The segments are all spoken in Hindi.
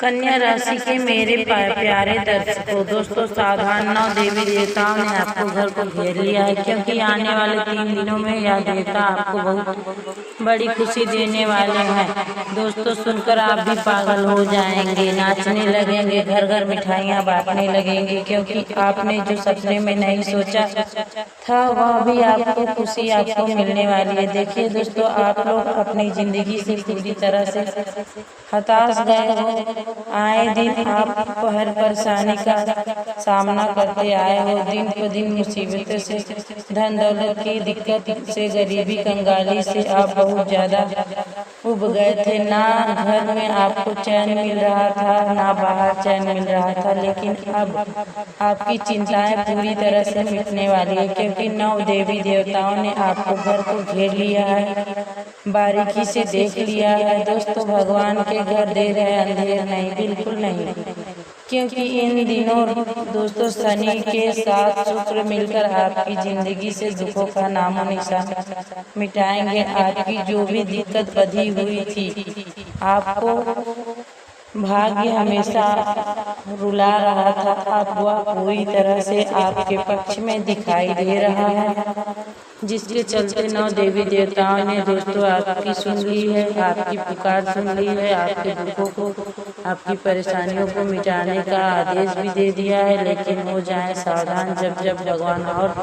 कन्या राशि के मेरे प्यारे दर्शकों, दोस्तों सावधान, नौ देवी देवताओं ने आपको घर को घेर लिया है, क्योंकि आने वाले 3 दिनों में यह देवता आपको बहुत बड़ी खुशी देने वाले हैं। दोस्तों सुनकर आप भी पागल हो जाएंगे, नाचने लगेंगे, घर घर मिठाइयाँ बांटने लगेंगे, क्योंकि आपने जो सपने में नहीं सोचा था वह भी आपको खुशी आपको मिलने वाली है। देखिए दोस्तों, आप लोग अपनी जिंदगी से पूरी तरह से हताश गए हो। आए दिन आप हर परेशानी का सामना करते आए हो, दिन पर दिन मुसीबतों से, धन दौलत की दिक्कत से, गरीबी कंगाली से आप बहुत ज्यादा उब गए थे। ना घर में आपको चैन मिल रहा था, ना बाहर चैन मिल रहा था, लेकिन अब आपकी चिंताएं पूरी तरह से मिटने वाली है, क्योंकि 9 देवी देवताओं ने आपको घर को घेर लिया है, बारीकी से देख लिया है। दोस्तों भगवान के घर दे रहे अंधेर नहीं, बिल्कुल नहीं, क्योंकि इन दिनों दोस्तों शनि के साथ शुक्र मिलकर आपकी जिंदगी से दुखों का नामो निशान मिटाएंगे। आपकी जो भी दिक्कत बधी हुई थी, आपको भाग्य हमेशा रुला रहा था, अब वह पूरी तरह से आपके पक्ष में दिखाई दे रहा है, जिसके चलते 9 देवी देवताओं ने दोस्तों आपकी सुन ली है, आपकी पुकार सुन ली है, आपके दुखों को, आपकी परेशानियों को मिटाने का आदेश भी दे दिया है। लेकिन हो जाए सावधान, जब जब भगवान और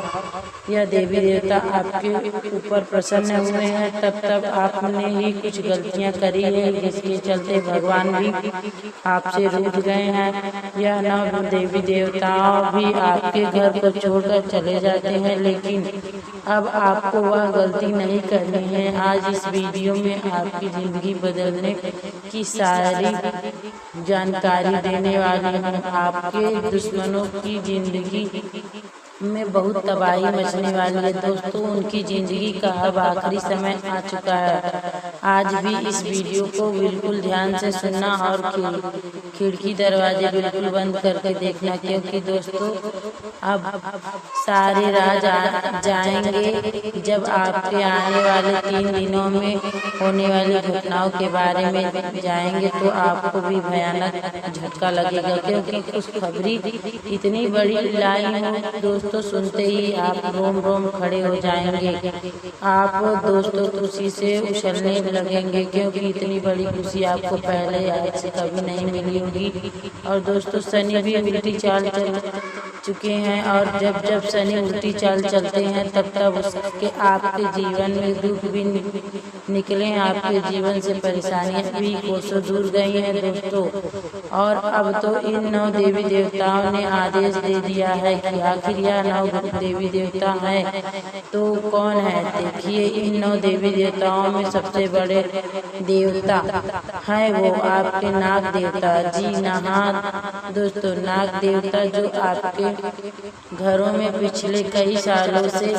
यह देवी देवता आपके ऊपर प्रसन्न हुए हैं, तब तब आपने ही कुछ गलतियां करी है, जिसके चलते भगवान भी आपसे रूठ गए हैं। यह 9 देवी देवताओं भी आपके घर को छोड़कर चले जाते हैं, लेकिन अब आपको वह गलती नहीं करनी है। आज इस वीडियो में आपकी ज़िंदगी बदलने की सारी जानकारी देने वाली हूँ। आपके दुश्मनों की ज़िंदगी में बहुत तबाही मचने वाली है। दोस्तों उनकी ज़िंदगी का अब आखिरी समय आ चुका है। आज भी इस वीडियो को बिल्कुल ध्यान से सुनना और खिड़की दरवाजे बिल्कुल बंद करके देखना, क्योंकि दोस्तों अब सारे राज जाएंगे जब आपके आने वाले 3 दिनों में होने वाली घटनाओं के बारे में जाएंगे, तो आपको भी भयानक झटका लगेगा, क्योंकि खुशखबरी इतनी बड़ी लाई है दोस्तों, सुनते ही आप रोम रोम खड़े हो जाएंगे। आप दोस्तों खुशी से उछलने लगेंगे, क्योंकि इतनी बड़ी खुशी आपको पहले आज से कभी नहीं मिली होगी। और दोस्तों शनि भी उल्टी चाल चल चुके हैं, और जब जब शनि उल्टी चाल चलते हैं तब तब उसके आपके जीवन में दुख भी निकले, आपके जीवन से परेशानियां भी कोसों दूर गई हैं दोस्तों। और अब तो इन 9 देवी देवताओं ने आदेश दे दिया है कि आखिर यह 9 देवी देवता हैं तो कौन है। देखिए इन 9 देवी देवताओं में सबसे बड़े देवता हैं वो आपके नाग देवता जी। दोस्तों नाग देवता जो आपके घरों में पिछले कई सालों से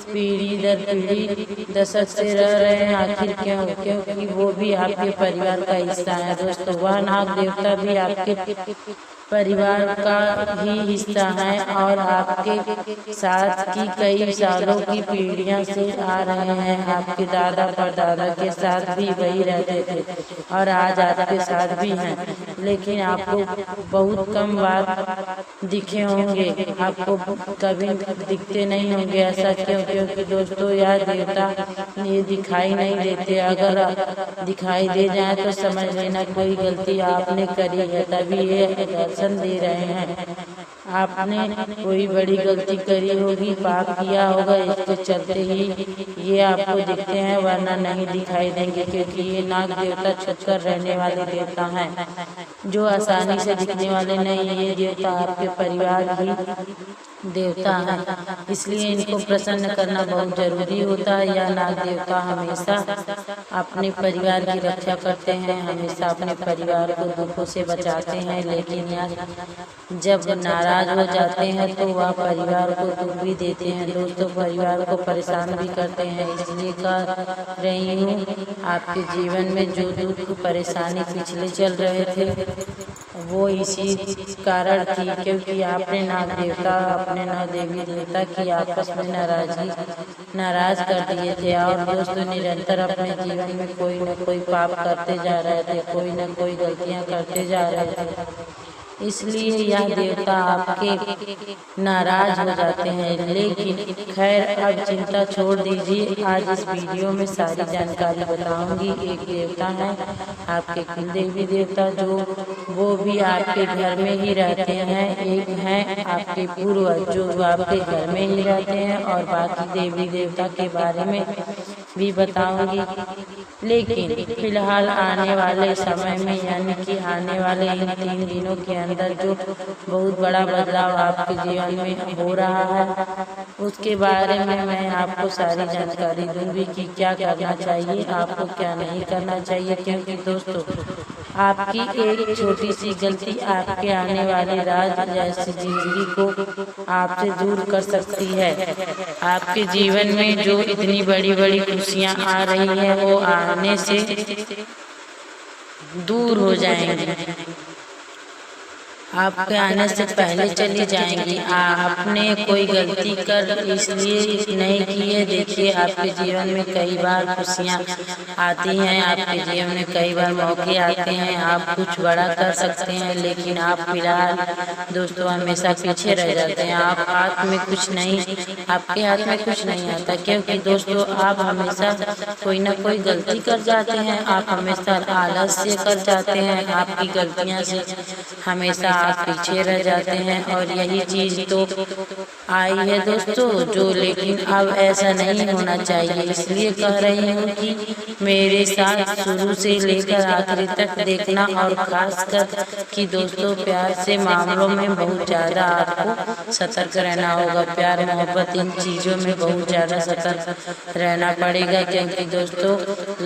पीढ़ी दर पीढ़ी दशक से रह रहे हैं। आखिर क्यों? क्योंकि वो भी आपके परिवार का हिस्सा है दोस्तों। वह नाग देवता भी आपके परिवार का ही हिस्सा है और आपके साथ की कई सालों की पीढ़ियां से आ रहे हैं। आपके दादा परदादा के साथ भी वही रहते थे और आज आपके साथ भी हैं, लेकिन आपको बहुत कम बार दिखे होंगे, आपको कभी दिखते नहीं होंगे। ऐसा क्यों? क्योंकि दोस्तों यह देवता ये दिखाई नहीं देते। अगर दिखाई दे जाए तो समझ लेना कोई गलती आपने करी है, तभी ये दर्शन दे रहे हैं। आपने कोई बड़ी गलती करी होगी, पाप किया होगा, इसके चलते ही ये आपको दिखते हैं, वरना नहीं दिखाई देंगे, क्योंकि ये नाग देवता छुपकर रहने वाले देवता हैं, जो आसानी से दिखने वाले नहीं। ये देवता आपके परिवार ही देवता है, इसलिए इनको प्रसन्न करना बहुत जरूरी होता है। यह नाग देवता हमेशा अपने परिवार की रक्षा करते हैं, हमेशा अपने परिवार को दुखों से बचाते हैं, लेकिन यह जब नाराज नाराज हो जाते हैं तो वह परिवार को दुख भी देते हैं दोस्तों, परिवार को परेशान भी करते हैं। इसलिए कह रही हूँ आपके जीवन में जो दुख परेशानी पिछले चल रहे थे वो इसी कारण थी, क्योंकि आपने नाग देवता अपने नाग देवी देवता की आपस में नाराज कर दिए थे। और दोस्तों निरंतर अपने जीवन में कोई न कोई पाप करते जा रहे थे, कोई न कोई गलतियां करते जा रहे थे, इसलिए यह देवता आपके नाराज हो जाते हैं। लेकिन खैर अब चिंता छोड़ दीजिए, आज इस वीडियो में सारी जानकारी बताऊंगी। एक देवता है आपके कुल देवी देवता, वो भी आपके घर में ही रहते हैं। एक हैं आपके पूर्वज जो आपके घर में ही रहते हैं, और बाकी देवी देवता के बारे में भी बताऊंगी। लेकिन फिलहाल आने वाले समय में यानी कि आने वाले इन 3 दिनों के अंदर जो बहुत बड़ा बदलाव आपके जीवन में हो रहा है उसके बारे में मैं आपको सारी जानकारी दूंगी कि क्या करना चाहिए, आपको क्या नहीं करना चाहिए। क्योंकि दोस्तों आपकी एक छोटी सी गलती आपके आने वाले राज जैसी जिंदगी को आपसे दूर कर सकती है। आपके जीवन में जो इतनी बड़ी बड़ी खुशियाँ आ रही हैं वो आने से दूर हो जाएंगी, आपके आने से पहले चली जाएंगी। आपने कोई गलती कर इसलिए नहीं की है। देखिए आपके जीवन में कई बार खुशियाँ आती हैं, आपके जीवन में कई बार मौके आते हैं, आप कुछ बड़ा कर सकते हैं, लेकिन आप फिलहाल दोस्तों हमेशा पीछे रह जाते हैं। आप हाथ में कुछ नहीं, आपके हाथ में कुछ नहीं आता, क्योंकि दोस्तों आप हमेशा कोई ना कोई गलती कर जाते हैं, आप हमेशा आलस्य कर जाते हैं, आपकी गलतियाँ से हमेशा आप पीछे रह जाते हैं। और यही चीज तो आई है दोस्तों जो, लेकिन अब ऐसा नहीं होना चाहिए। इसलिए कह रही हूँ कि मेरे साथ शुरू से लेकर आखिरी तक देखना, और खासकर कि दोस्तों प्यार से मामलों में बहुत ज़्यादा आपको सतर्क रहना होगा। प्यार मोहब्बत इन चीज़ों में बहुत ज़्यादा सतर्क रहना पड़ेगा, क्योंकि दोस्तों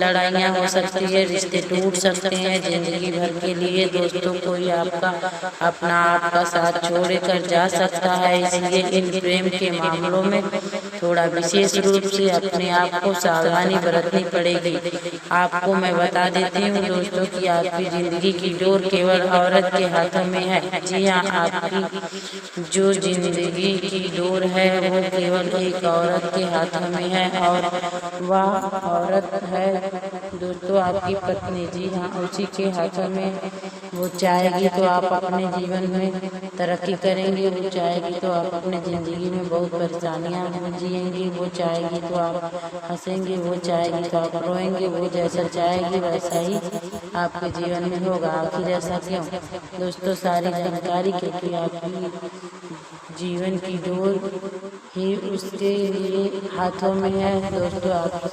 लड़ाइयाँ हो सकती है, रिश्ते टूट सकते हैं जिंदगी भर के लिए। दोस्तों कोई अपना आपका साथ छोड़ कर जा सकता है, इसलिए इन प्रेम के मामलों में थोड़ा विशेष रूप से अपने आप को सावधानी बरतनी पड़ेगी। आपको मैं बता देती हूँ दोस्तों कि आपकी जिंदगी की डोर केवल औरत के हाथों में है। जी हाँ, आपकी जो जिंदगी की डोर है वो केवल एक औरत के हाथों में है, और वह औरत है दोस्तों आपकी पत्नी। जी हाँ, उसी के हाथों में। वो चाहेगी तो आप अपने जीवन में तरक्की करेंगे, वो चाहेगी तो आप अपने ज़िंदगी में बहुत परेशानियाँ जिएंगे, वो चाहेगी तो आप हंसेंगे, वो चाहेगी तो आप रोएंगे, वो जैसा चाहेगी वैसा ही आपके जीवन में होगा। आखिर ऐसा क्यों दोस्तों? सारी जानकारी क्योंकि आपकी जीवन की डोर ही उसके हाथों में है दोस्तों। आप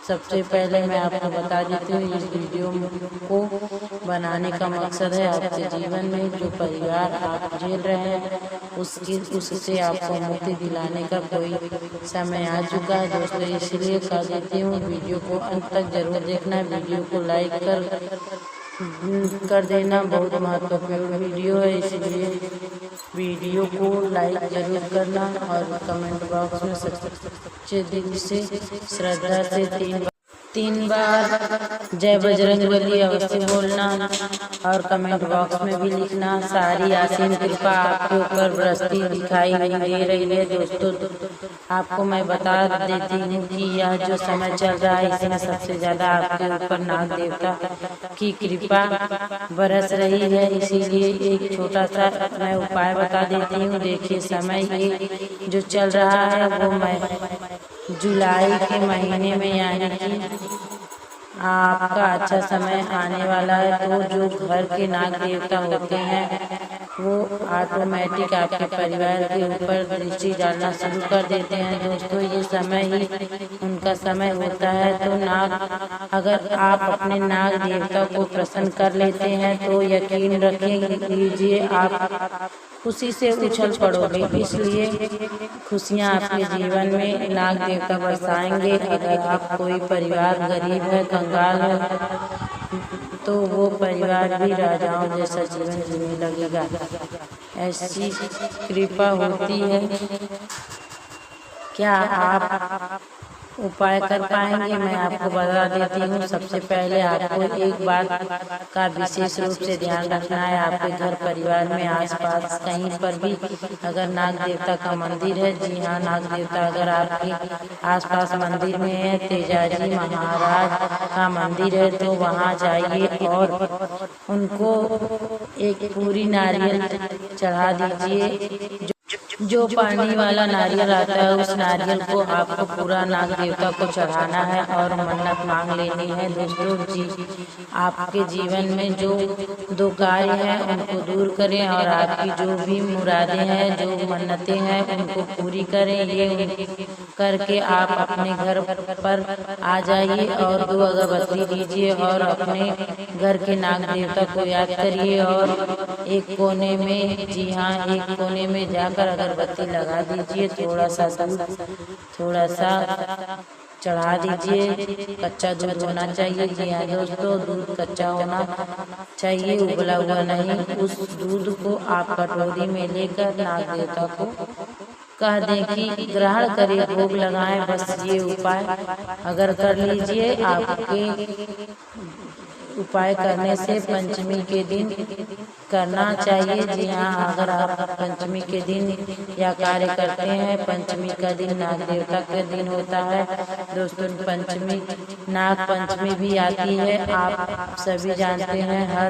सबसे पहले मैं आपको बता देती हूँ, इस वीडियो को बनाने का मकसद है आपके जीवन में जो परिवार आप झेल रहे हैं उससे आपको मुक्ति दिलाने का कोई समय आ चुका है दोस्तों। इसलिए कह देती हूँ वीडियो को अंत तक जरूर देखना, वीडियो को लाइक कर देना, बहुत महत्वपूर्ण वीडियो है, इसलिए वीडियो को लाइक जरूर करना। और कमेंट बॉक्स में सच्चे दिल से श्रद्धा से 3 बार जय बजरंगबली अवश्य बोलना, और कमेंट बॉक्स में भी लिखना। सारी आसीन कृपा आपके ऊपर बरसती दिखाई नहीं दे रही है दोस्तों। आपको मैं बता देती हूँ कि यह जो समय चल रहा है इसमें सबसे ज़्यादा आपके ऊपर नाग देवता की कृपा बरस रही है। इसीलिए एक छोटा सा मैं उपाय बता देती हूँ। देखिए समय ये जो चल रहा है वो मैं जुलाई के महीने में यानी कि आपका अच्छा समय आने वाला है, तो जो घर के नाग देवता होते हैं वो ऑटोमेटिक आपके परिवार के ऊपर दृष्टि डालना शुरू कर देते हैं दोस्तों। ये समय ही उनका समय होता है। तो अगर आप अपने नाग देवता को प्रसन्न कर लेते हैं तो यकीन लीजिए आप खुशी से उछल पड़ोगे। इसलिए खुशियाँ आपके जीवन में नाग देवता बरसाएंगे। अगर आप कोई परिवार गरीब है, कंगाल है, तो वो परिवार भी राजाओं जैसा जीवन जीने लगेगा। ऐसी कृपा होती है। क्या आप उपाय कर पाएंगे? मैं आपको बता देती हूँ। सबसे पहले आपको एक बात का विशेष रूप से ध्यान रखना है। आपके घर परिवार में आसपास कहीं पर भी अगर नाग देवता का मंदिर है, जी हाँ, नाग देवता अगर आपके आसपास मंदिर में है, तेजाजी महाराज का मंदिर है, तो वहाँ जाइए और उनको एक पूरी नारियल चढ़ा दीजिए। जो पानी वाला नारियल आता है, उस नारियल को आपको पूरा नाग देवता को चढ़ाना है और मन्नत मांग लेनी है। दोस्तों जी, आपके जीवन में जो दो कार्य हैं उनको दूर करें और आपकी जो भी मुरादें हैं, जो मन्नतें हैं, उनको पूरी करें। ये करके आप अपने घर पर आ जाइए और 2 अगरबत्ती दीजिए और अपने घर के नाग देवता को याद करिए और एक कोने में, जी हाँ, एक कोने में जाकर अगरबत्ती लगा दीजिए। थोड़ा सा दूध थोड़ा सा चढ़ा दीजिए। कच्चा दूध होना चाहिए। जी हाँ दोस्तों, दूध कच्चा होना चाहिए, उबला हुआ नहीं। उस दूध को आप कटोरी में लेकर नाग देवता को कह दें कि ग्रहण करें, भोग लगाएं। बस ये उपाय अगर कर लीजिए, आपके उपाय करने से पंचमी के दिन करना चाहिए। जी हाँ, अगर आप पंचमी के दिन या कार्य करते हैं, पंचमी का दिन नाग देवता का दिन होता है दोस्तों। पंचमी नाग पंचमी भी आती है, आप सभी जानते हैं। हर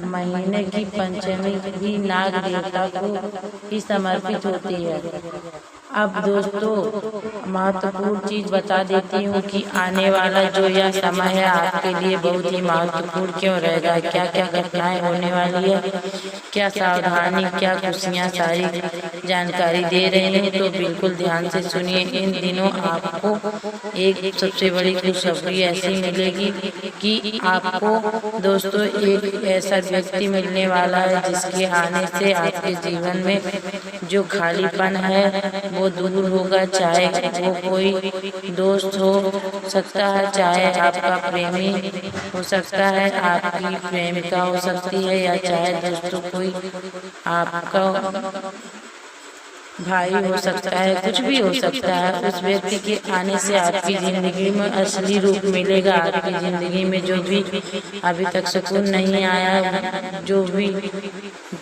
महीने की पंचमी भी नाग देवता को ही समर्पित होती है। अब दोस्तों महत्वपूर्ण चीज बता देती हूँ कि आने वाला जो यह समय है आपके लिए बहुत ही महत्वपूर्ण क्यों रहेगा। क्या क्या घटनाएं होने वाली है, क्या सावधानी, क्या खुशियाँ, सारी जानकारी दे रही हूँ, तो बिल्कुल ध्यान से सुनिए। इन दिनों आपको एक सबसे बड़ी खुशखबरी ऐसी मिलेगी कि आपको दोस्तों एक ऐसा व्यक्ति मिलने वाला है जिसके आने से आपके जीवन में जो खालीपन है वो दूर होगा। चाहे वो कोई दोस्त हो सकता है, चाहे आपका प्रेमी हो सकता है, आपकी प्रेमिका हो सकती है, या चाहे दोस्तों कोई आपका भाई हो सकता है, कुछ भी हो सकता है। उस व्यक्ति के आने से आपकी जिंदगी में असली रूप मिलेगा। आपकी जिंदगी में जो भी अभी तक सुकून नहीं आया, जो भी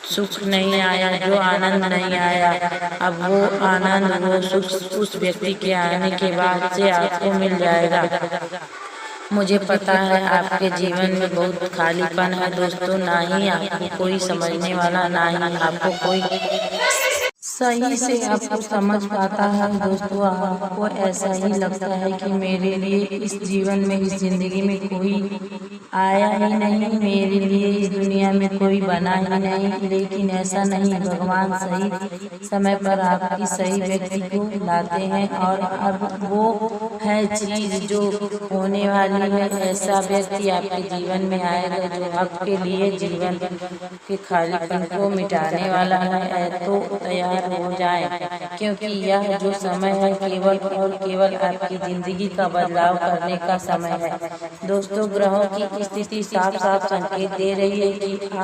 सुख नहीं आया, जो आनंद नहीं आया, अब वो आनंद, वो सुख उस व्यक्ति के आने के बाद से आपको मिल जाएगा। मुझे पता है आपके जीवन में बहुत खालीपन है दोस्तों, ना ही आपको कोई समझने वाला, ना ही आपको कोई सही से आपको समझ पाता है दोस्तों। आपको ऐसा ही लगता है कि मेरे लिए इस जीवन में, इस जिंदगी में कोई आया ही नहीं, मेरे लिए इस दुनिया में कोई बना ही नहीं। लेकिन ऐसा नहीं, भगवान सही समय पर आपकी सही व्यक्ति को लाते हैं और अब वो है चीज जो होने वाली है। ऐसा व्यक्ति आपके जीवन में आएगा जो आपके लिए जीवन के खालीपन को मिटाने वाला है। तो तैयार हो जाए, क्योंकि यह जो समय है केवल और केवल आपकी जिंदगी का बदलाव करने का समय है दोस्तों। ग्रहों की स्थिति साफ साफ संकेत दे रही है कि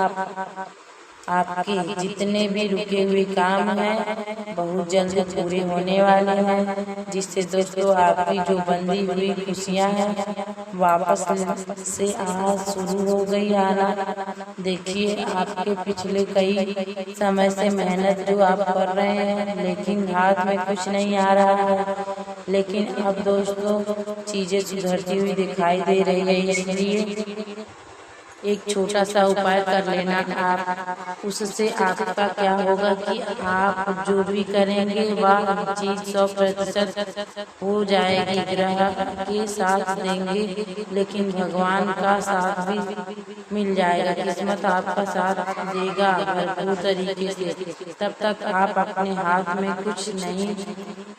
आपके जितने भी रुके हुए काम हैं बहुत जल्द पूरे होने वाले हैं, जिससे दोस्तों आपकी जो बंधी हुई खुशियां हैं वापस से आना शुरू हो गई आना। देखिए, आपके पिछले कई समय से मेहनत जो आप कर रहे हैं, लेकिन हाथ में कुछ नहीं आ रहा है, लेकिन अब दोस्तों चीजें सुधरती हुई दिखाई दे रही है। इसलिए एक छोटा सा उपाय कर लेना आप, उससे आपका क्या होगा कि आप जो भी करेंगे वह चीज 100% हो जाएगी। ग्रह के साथ देंगे, लेकिन भगवान का साथ भी मिल जाएगा, किस्मत आपका साथ देगा भरपूर तरीके से। तब तक आप अपने हाथ में कुछ नहीं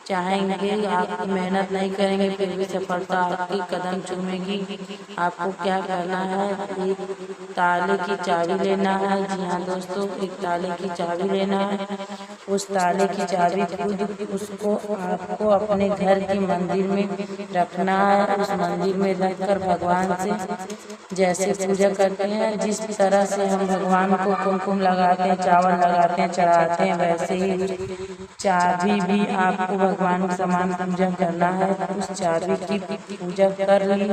चाहेंगे, आप मेहनत नहीं करेंगे, फिर भी सफलता आपकी कदम चूमेगी। आपको क्या करना है, एक ताले की चाबी लेना है। जी हाँ दोस्तों, एक ताले की चाबी लेना है उस ताले की चाबी खुद उसको आपको अपने घर के मंदिर में रखना है। उस मंदिर में रखकर भगवान से जैसे पूजा करते हैं, जिस तरह से हम भगवान को कुमकुम लगाते हैं, चावल लगाते हैं, चढ़ाते हैं, वैसे ही चाबी भी आपको भगवान के समान पूजा करना है। उस चाबी की पूजा कर ली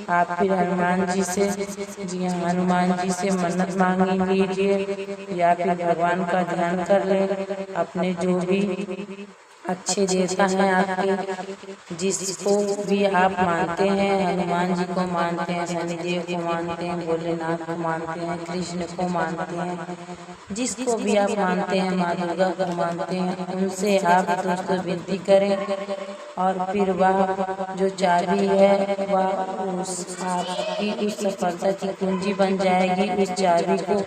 आप, फिर हनुमान जी से, जी हाँ, हनुमान जी से मन्नत मांग लीजिए या फिर भगवान का ध्यान कर ले। अपने जो भी अच्छे देवता हैं आपके, जिसको भी आप मानते हैं, हनुमान जी को मानते हैं, शनिदेव को मानते हैं, भोलेनाथ को मानते हैं, कृष्ण को मानते हैं, जिसको भी आप मानते हैं, माँ दुर्गा को मानते हैं, उनसे आप दोस्तों विनती करें। और फिर वह जो चाबी है वह आपकी उस सफलता की कुंजी बन जाएगी। उस चाबी को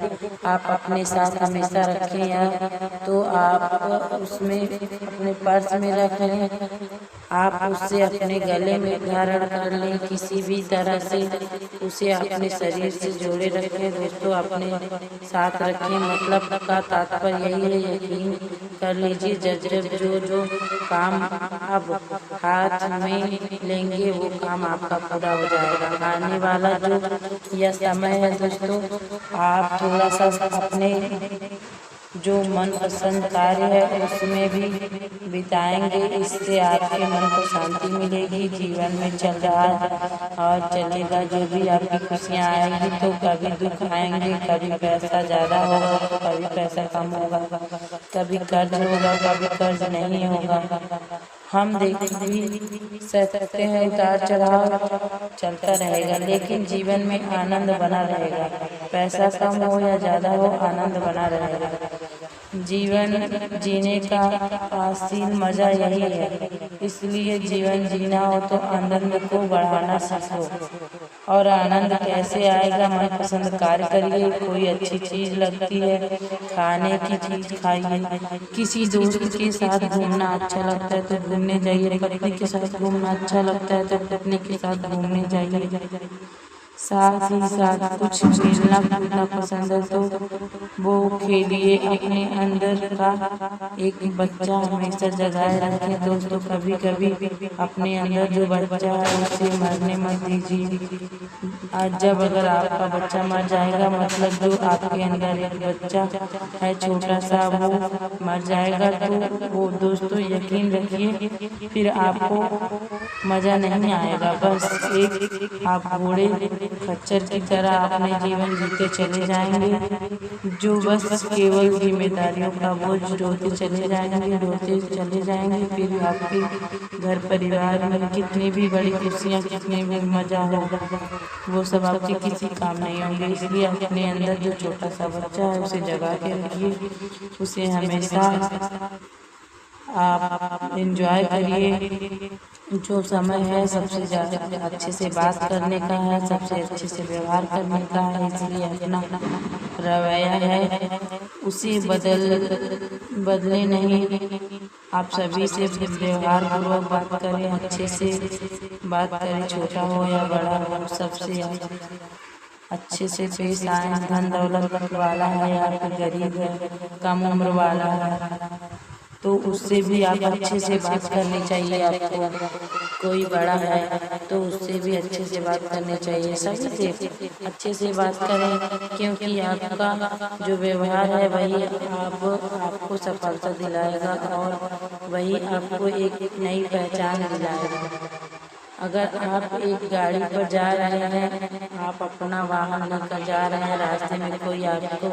आप अपने साथ हमेशा रखें, या तो आप उसमें अपने पर्स में रख लें, आप उससे अपने गले में धारण कर लें, किसी भी तरह से उसे अपने शरीर से जोड़े रखें दोस्तों, अपने साथ रखें। मतलब का तात्पर्य यही है, यकीन कर लीजिए जब जो काम आप हाथ में लेंगे वो काम आपका पूरा हो जाएगा। आने वाला जो यह समय है दोस्तों, आप थोड़ा सा अपने जो मनपसंद कार्य है उसमें भी बिताएंगे, इससे आपके मन को शांति मिलेगी। जीवन में चल रहा और चलेगा जो भी आपकी खुशियाँ आएंगी, तो कभी दुख आएंगे, कभी पैसा ज़्यादा होगा तो कभी पैसा कम होगा, कभी कर्ज होगा, कभी कर्ज नहीं होगा। हम देख भी सकते हैं उतार चढ़ाव चलता रहेगा, लेकिन जीवन में आनंद बना रहेगा। पैसा कम हो या ज़्यादा हो, आनंद बना रहेगा। जीवन जीने का असील मज़ा यही है, इसलिए जीवन जीना हो तो आनंद को बढ़ाना सीखो। और आनंद कैसे आएगा? मनपसंद कार्य करिए, कोई अच्छी चीज़ लगती है खाने की चीज़ खाइए, किसी दोस्त के साथ घूमना अच्छा लगता है तो घूमने जाइए, पत्नी के साथ घूमना अच्छा लगता है तो पत्नी के साथ घूमने जाइए। साथ ही साथ कुछ खेलना कूदना पसंद है तो वो खेलिए। अपने अंदर का एक बच्चा हमेशा जगाए रखें दोस्तों। कभी कभी अपने अंदर जो बच्चा है उसे मरने मत दीजिए। आज जब अगर आपका बच्चा मर जाएगा, मतलब जो आपके अंदर एक बच्चा है छोटा सा वो मर जाएगा, तो वो दोस्तों यकीन रखिए फिर आपको मज़ा नहीं आएगा। बस एक आप घोड़े खच्चर की तरह अपने जीवन जीते चले जाएंगे, जो बस केवल जिम्मेदारियों का बोझ ढोते चले जाएंगे। फिर आपके घर परिवार में कितनी भी बड़ी खुशियाँ, कितने भी मज़ा होगा, वो सब आपके किसी काम नहीं होंगे। इसलिए अपने अंदर जो छोटा सा बच्चा है उसे जगा के रखिए, उसे हमेशा आप एंजॉय करिए। जो समय है सबसे ज़्यादा अच्छे से बात करने का है, सबसे अच्छे से व्यवहार करने का है, इसलिए अपना रवैया है उसे बदले नहीं। आप सभी से व्यवहार पूर्वक बात करें, अच्छे से बात करें, छोटा हो या बड़ा हो, सबसे अच्छे से पेश आए। धन दौलत वाला है या फिर गरीब है, कम उम्र वाला है, तो उससे भी आप अच्छे से बात करनी चाहिए। आपको कोई बड़ा है तो उससे भी अच्छे से बात करनी चाहिए। सभी से अच्छे से बात करें, क्योंकि आपका जो व्यवहार है वही आपको सफलता दिलाएगा और वही आपको एक नई पहचान दिलाएगा। अगर आप एक गाड़ी पर जा रहे हैं, आप अपना वाहन लेकर जा रहे हैं, रास्ते में कोई आपको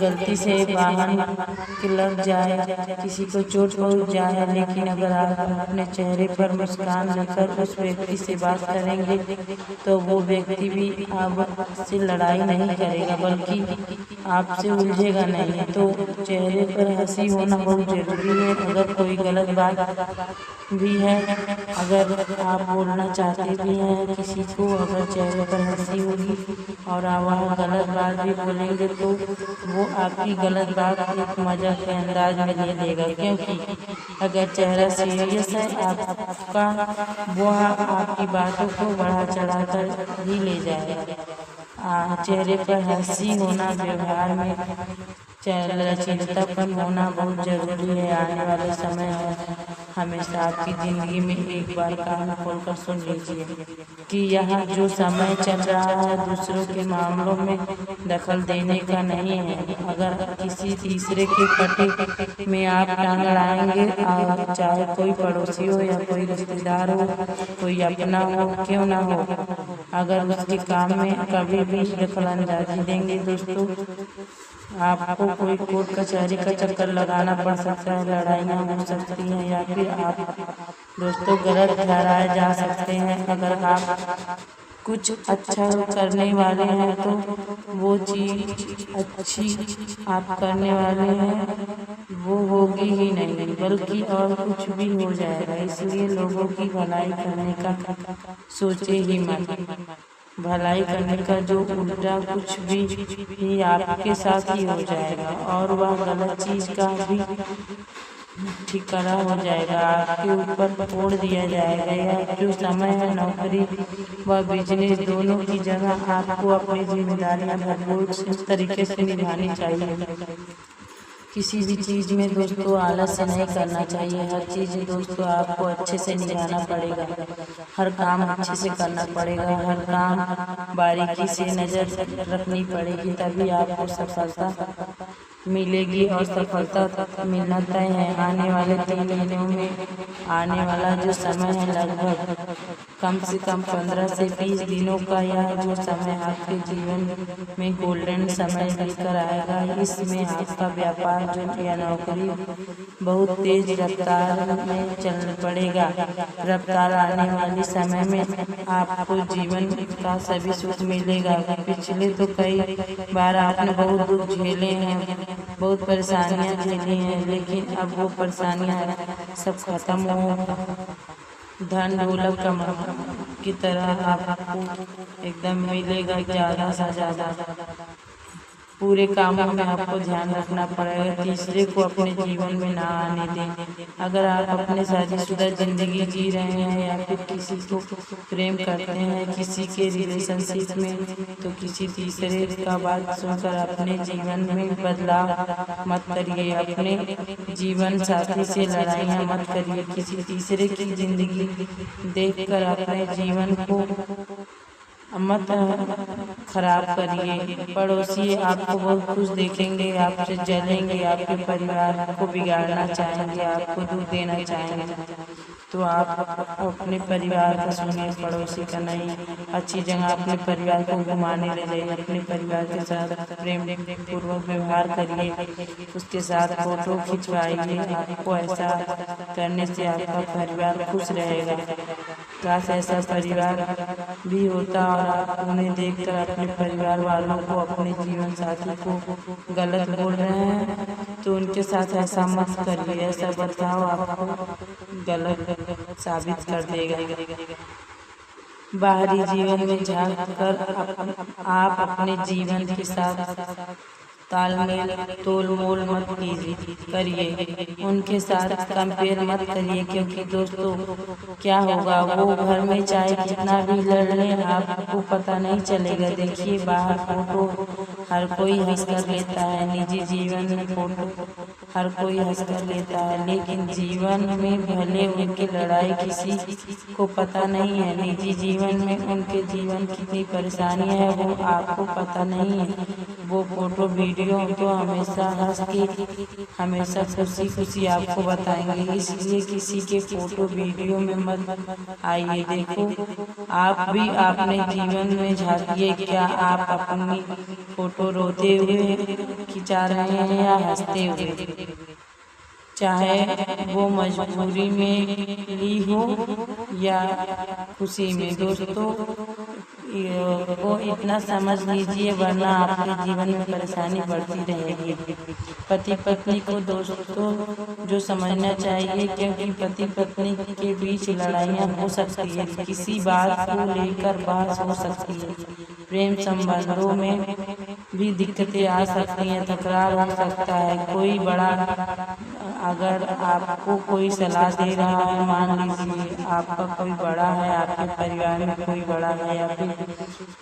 गलती से वाहन लग जाए, किसी को चोट पहुंच जाए, लेकिन अगर आप अपने चेहरे पर मुस्कान लेकर उस व्यक्ति से बात करेंगे तो वो व्यक्ति भी आपसे लड़ाई नहीं करेगा, बल्कि आपसे उलझेगा नहीं। तो चेहरे पर हंसी होना बहुत जरूरी है। अगर कोई गलत बात भी है, अगर आप बोलना चाहते भी हैं किसी को, अगर चेहरे पर हंसी होगी और आप वहाँ गलत बात भी बोलेंगे तो वो आपकी गलत बात एक मजाक के अंदाज में ले लेगा, क्योंकि अगर चेहरा सीरियस है आपका, वो आपकी बातों को बढ़ा चढ़ा कर ही ले जाएगा। चेहरे पर हंसी होना, व्यवहार में लचीलापन होना बहुत जरूरी है। आने वाले समय में हमेशा आपकी ज़िंदगी में एक बार कान खोलकर सुन लीजिए कि यह जो समय चल रहा है दूसरों के मामलों में दखल देने का नहीं है। अगर किसी तीसरे के पट्टे में आप टांग लाएंगे, चाहे कोई पड़ोसी हो या कोई रिश्तेदार हो, कोई अपना हो, क्यों ना हो, अगर उसके काम में कभी भी दखलंदाजी देंगे दोस्तों, आपको कोई कोर्ट कचहरी का चक्कर लगाना पड़ सकता है, लड़ाइयाँ हो सकती हैं, या फिर आप दोस्तों गलत ठहराए जा सकते हैं। अगर आप कुछ अच्छा करने वाले हैं तो वो चीज़ अच्छी आप करने वाले हैं वो होगी ही नहीं, बल्कि और कुछ भी हो जाएगा। इसलिए लोगों की भलाई करने का सोचे ही मत। भलाई करने का जो उल्टा कुछ भी आपके साथ ही हो जाएगा, और वह गलत चीज़ का भी ठिकाना हो जाएगा, आपके ऊपर छोड़ दिया जाएगा। या जो समय है नौकरी व बिजनेस दोनों की जगह आपको अपनी जिम्मेदारियां भरपूर तरीके से निभानी चाहिए। किसी भी चीज़ में दोस्तों आलस से नहीं करना चाहिए। हर चीज़ दोस्तों आपको अच्छे से निभाना पड़ेगा, हर काम अच्छे से करना पड़ेगा, हर काम बारीकी से नज़र रखनी पड़ेगी, तभी आपको सफलता मिलेगी और सफलता मिलना तय है। आने वाले 3 महीनों में आने वाला जो समय है लगभग कम से कम 15 से 20 दिनों का, यह जो समय आपके जीवन में गोल्डन समय लेकर आएगा। इसमें आपका व्यापार जो या नौकरी बहुत तेज रफ्तार में चल पड़ेगा। रफ्तार आने वाले समय में आपको जीवन का सभी सुख मिलेगा। पिछले तो कई बार आपने बहुत दुख झेले हैं, बहुत परेशानियां झेली हैं, लेकिन अब वो परेशानियां सब खत्म हो, धन दौलत की तरह आपको एकदम मिलेगा ज़्यादा से ज़्यादा। पूरे कामों में आपको ध्यान रखना पड़ेगा, तीसरे को अपने जीवन में ना आने दें। अगर आप अपने शादीशुदा ज़िंदगी जी रहे हैं या फिर किसी को प्रेम करते हैं, किसी के रिलेशनशिप में, तो किसी तीसरे का बात सुनकर अपने जीवन में बदलाव मत करिए। अपने जीवन साथी से लड़ाइयाँ मत करिए। किसी तीसरे की ज़िंदगी देखकर अपने जीवन को मत खराब करिए। पड़ोसी आपको बहुत खुश देखेंगे, आपसे जलेंगे, आपके परिवार को बिगाड़ना चाहेंगे, आपको दुख देना चाहेंगे, तो आप अपने परिवार का सुनिए, पड़ोसी का नहीं। अच्छी जगह अपने परिवार को घुमाने ले जाइए, अपने परिवार के साथ प्रेम पूर्वक व्यवहार करिए, उसके साथ फोटो खिंचवाइए। आपको ऐसा करने से आपका परिवार खुश रहेगा। काश ऐसा परिवार भी होता और आप उन्हें देखकर अपने परिवार वालों को, अपने जीवन साथी को गलत बोल रहे हैं तो उनके साथ ऐसा मत करिए। ऐसा बर्ताव आपको गलत साबित कर देगा। बाहरी जीवन में झांक कर आप अपने जीवन के साथ तालमेल तोल मोल मत करिए, उनके साथ कंपेयर मत करिए, क्योंकि दोस्तों क्या होगा, वो घर में चाहे कितना भी लड़ लें आपको पता नहीं चलेगा। देखिए बाहर फोटो हर कोई हंस कर लेता है, निजी जीवन में फोटो हर कोई हंस कर लेता है, लेकिन जीवन में भले उनकी लड़ाई किसी को पता नहीं है। निजी जीवन में उनके जीवन कितनी परेशानी है वो आपको पता नहीं है। वो फोटो वीडियो तो हमेशा हंस के, हमेशा खुशी खुशी आपको बताएंगे। इसलिए किसी के फोटो वीडियो में मत आइए। देखो आप भी अपने जीवन में झांकिए, क्या आप अपनी फोटो रोते हुए खिंचा रहे हैं या हंसते हुए, चाहे वो मजबूरी में ली हो या खुशी में। दोस्तों वो इतना समझ लीजिए, वरना आपके जीवन में परेशानी बढ़ती रहेगी। पति पत्नी को दोस्तों जो समझना चाहिए, क्योंकि पति पत्नी के बीच लड़ाइयाँ हो सकती है, किसी बात को लेकर बहस हो सकती है, प्रेम संबंधों में भी दिक्कतें आ सकती हैं, तकरार हो सकता है। कोई बड़ा अगर आपको कोई सलाह दे रहा है, मान लीजिए आपका कोई बड़ा है, आपके परिवार में कोई बड़ा है या फिर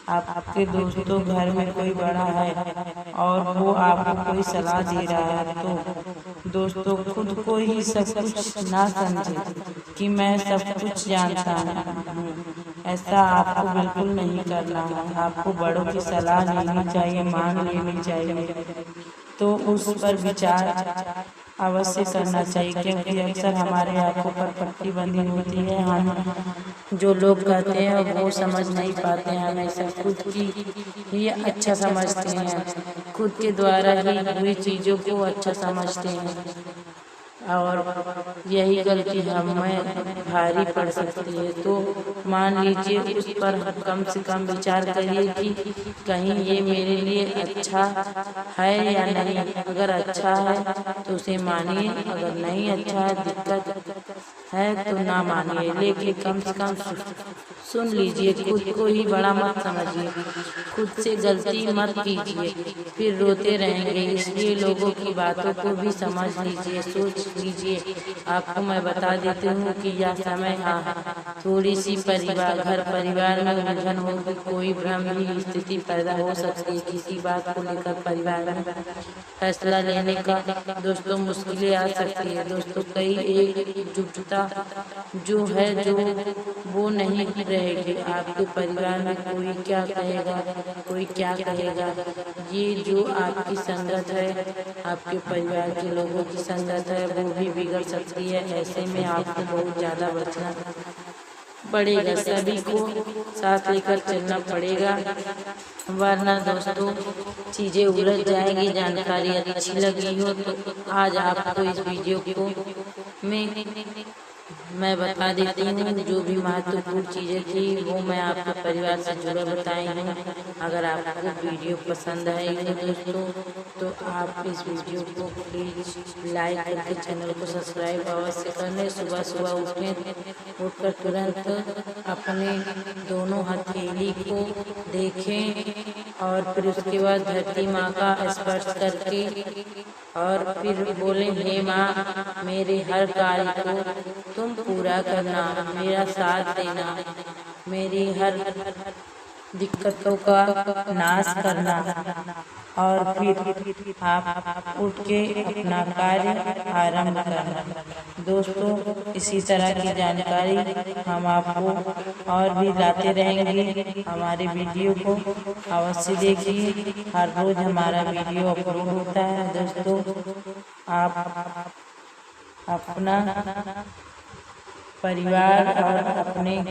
आपके दोस्तों घर में कोई बड़ा है और वो आपको कोई सलाह दे रहा है तो दोस्तों खुद को ही सब कुछ ना समझे कि मैं सब कुछ जानता हूँ। ऐसा आपको बिल्कुल नहीं करना है। आपको बड़ों की सलाह लेनी चाहिए, मान लेनी चाहिए, तो उस पर विचार अवश्य करना चाहिए, क्योंकि अक्सर हमारे आंखों पर पट्टी बंधी होती है। हम जो लोग कहते हैं वो समझ नहीं पाते हैं, हमेशा खुद की ही अच्छा समझते हैं, खुद के द्वारा ही हुई चीज़ों को अच्छा समझते हैं, और यही गलती हमें भारी पड़ सकती है। तो मान लीजिए उस पर कम से कम विचार करिए कि कहीं ये मेरे लिए अच्छा है या नहीं। अगर अच्छा है तो उसे मानिए, अगर नहीं अच्छा है, दिक्कत है तो ना मानिए, लेकिन कम से कम सुन लीजिए। खुद को ही बड़ा मत समझिए, खुद से गलती मत कीजिए, फिर रोते रहेंगे। इसलिए लोगों की बातों को भी समझ लीजिए, सोच लीजिए। आपको मैं बता देती हूँ कि यह समय थोड़ी सी घर परिवार में उलझन होगी, कोई भ्रम की स्थिति पैदा हो सकती है, किसी बात को लेकर परिवार में फैसला लेने का दोस्तों मुश्किलें आ सकती है। दोस्तों कई एकजुटता जो वो नहीं रहेगी। आपके परिवार में कोई क्या कहेगा, कोई क्या कहेगा, ये जो आपकी संगत है, आपके परिवार के लोगों की संगत है, वो भी बिगड़ सकती है। ऐसे में आपको बहुत ज़्यादा बचना पड़ेगा, सभी को साथ लेकर चलना पड़ेगा, वरना दोस्तों चीज़ें उलझ जाएंगी। जानकारी अच्छी लगी हो तो आज आपको इस वीडियो को मैं बता देती हूँ, जो भी महत्वपूर्ण चीज़ें थी वो मैं आपके परिवार से जुड़े बताई हूँ। अगर आपको वीडियो पसंद आई हो दोस्तों तो आप इस वीडियो को प्लीज़ लाइक करके चैनल को सब्सक्राइब अवश्य कर लें। सुबह सुबह उठकर तुरंत अपने दोनों हथेली को देखें और फिर उसके बाद धरती माँ का स्पर्श करके और फिर बोलें, हे माँ, मेरे हर कार्य को तुम पूरा करना, मेरा साथ देना, मेरी हर दिक्कतों का नाश करना। और फिर आप उठ के अपना कार्य आरंभ करना। दोस्तों इसी तरह की जानकारी हम आपको और भी लाते रहेंगे। हमारे वीडियो को अवश्य देखिए, हर रोज़ हमारा वीडियो अपलोड होता है। दोस्तों आप अपना परिवार और अपने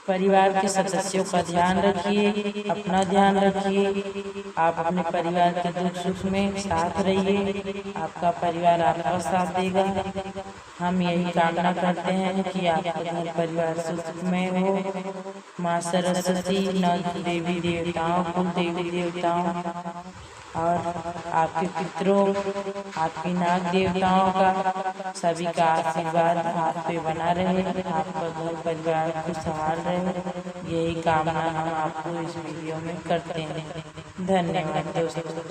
परिवार के सदस्यों का ध्यान रखिए, अपना ध्यान रखिए। आप अपने परिवार के दुख सुख में साथ रहिए, आपका परिवार आपका साथ देगा। हम यही कामना करते हैं कि आपका घर परिवार सुख में हो। माँ सरस्वती, नौ देवी देवताओं, कुल देवी देवताओं और आपके पितरों, आपके नाग देवताओं का सभी का आशीर्वाद आप पे बना रहे, आपका घर परिवार को संभाल रहे। यही कामना हम आपको इस वीडियो में करते हैं। धन्यवाद दोस्तों।